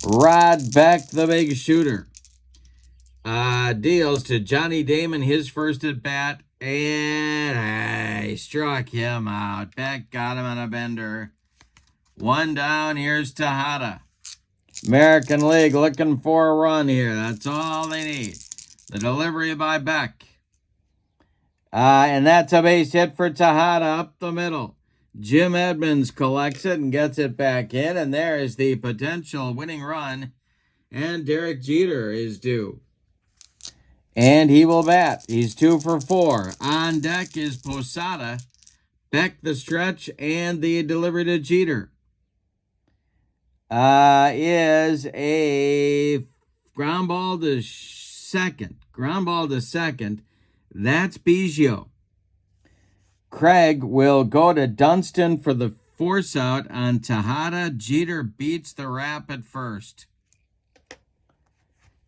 [SPEAKER 1] Rod Beck, the big shooter, deals to Johnny Damon his first at bat, and he struck him out. Beck got him on a bender. One down, here's Tejada. American League looking for a run here. That's all they need. The delivery by Beck. And that's a base hit for Tejada up the middle. Jim Edmonds collects it and gets it back in, and there is the potential winning run, and Derek Jeter is due. And he will bat. He's 2 for 4. On deck is Posada. Beck the stretch, and the delivery to Jeter is a ground ball to second. Ground ball to second. That's Biggio. Craig will go to Dunston for the force out on Tejada. Jeter beats the rap at first.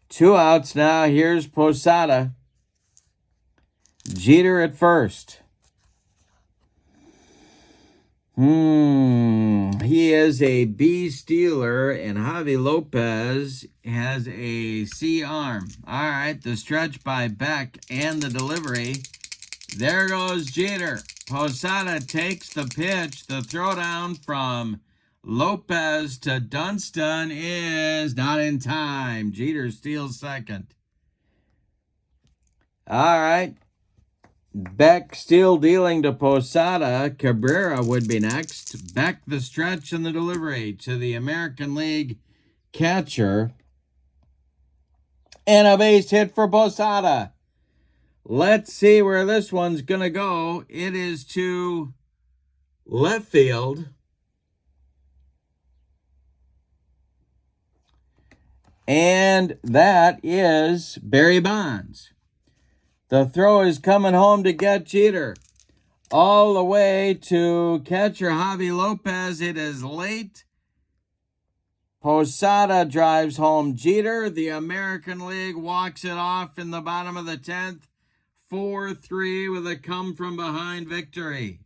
[SPEAKER 1] 2 outs now. Here's Posada. Jeter at first. He is a B stealer, and Javi Lopez has a C arm. All right, the stretch by Beck and the delivery. There goes Jeter. Posada takes the pitch. The throwdown from Lopez to Dunston is not in time. Jeter steals second. All right. Beck still dealing to Posada. Cabrera would be next. Beck the stretch and the delivery to the American League catcher. And a base hit for Posada. Let's see where this one's going to go. It is to left field. And that is Barry Bonds. The throw is coming home to get Jeter. All the way to catcher Javi Lopez. It is late. Posada drives home Jeter. The American League walks it off in the bottom of the 10th. 4-3 with a come-from-behind victory.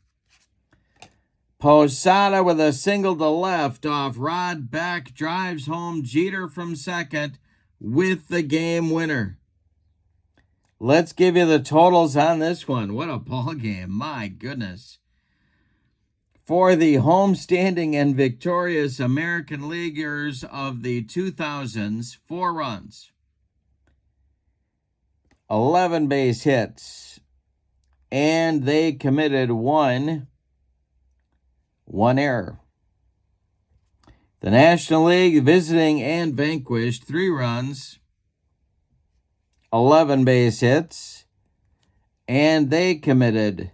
[SPEAKER 1] Posada with a single to left off Rod Beck drives home Jeter from second with the game winner. Let's give you the totals on this one. What a ball game. My goodness. For the homestanding and victorious American Leaguers of the 2000s, 4 runs, 11 base hits, and they committed one error. The National League visiting and vanquished, 3 runs, 11 base hits, and they committed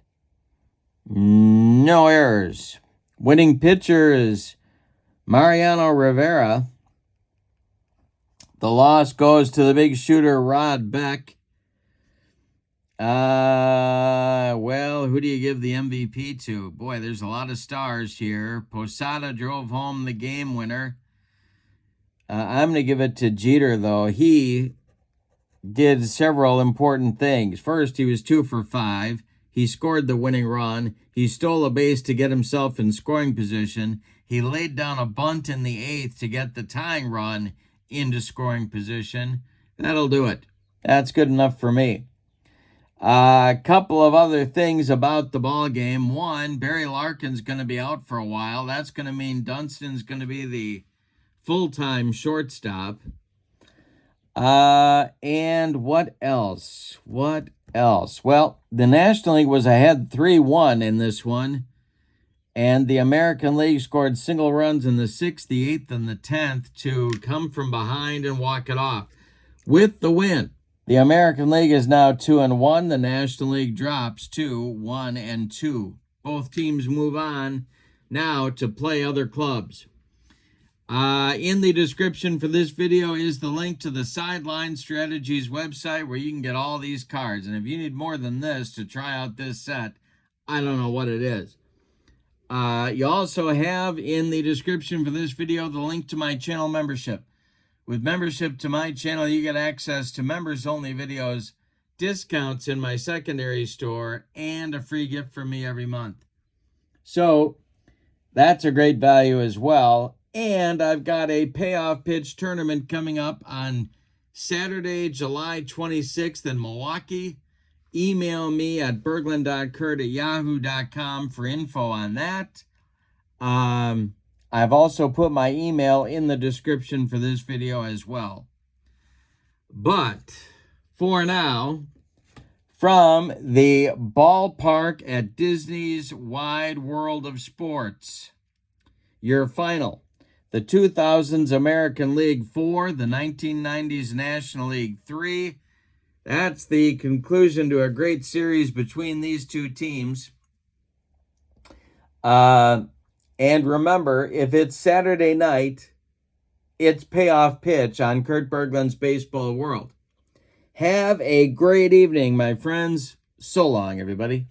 [SPEAKER 1] no errors. Winning pitcher is Mariano Rivera. The loss goes to the big shooter Rod Beck. Well, who do you give the MVP to? Boy, there's a lot of stars here. Posada drove home the game winner. I'm going to give it to Jeter, though. He did several important things. First, he was 2 for 5. He scored the winning run. He stole a base to get himself in scoring position. He laid down a bunt in the 8th to get the tying run into scoring position. That'll do it. That's good enough for me. A couple of other things about the ball game. One, Barry Larkin's going to be out for a while. That's going to mean Dunston's going to be the full-time shortstop. And what else? Well, the National League was ahead 3-1 in this one, and the American League scored single runs in the 6th, the 8th, and the 10th to come from behind and walk it off with the win. The American League is now 2-1. The National League drops to 1-2. Both teams move on now to play other clubs. In the description for this video is the link to the Sideline Strategies website where you can get all these cards. And if you need more than this to try out this set, I don't know what it is. You also have in the description for this video the link to my channel membership. With membership to my channel, you get access to members-only videos, discounts in my secondary store, and a free gift from me every month. So that's a great value as well. And I've got a payoff pitch tournament coming up on Saturday, July 26th in Milwaukee. Email me at berglund.kurt@yahoo.com for info on that. I've also put my email in the description for this video as well. But for now, from the ballpark at Disney's Wide World of Sports, your final. The 2000s American League 4, the 1990s National League 3. That's the conclusion to a great series between these two teams. And remember, if it's Saturday night, it's payoff pitch on Kurt Berglund's Baseball World. Have a great evening, my friends. So long, everybody.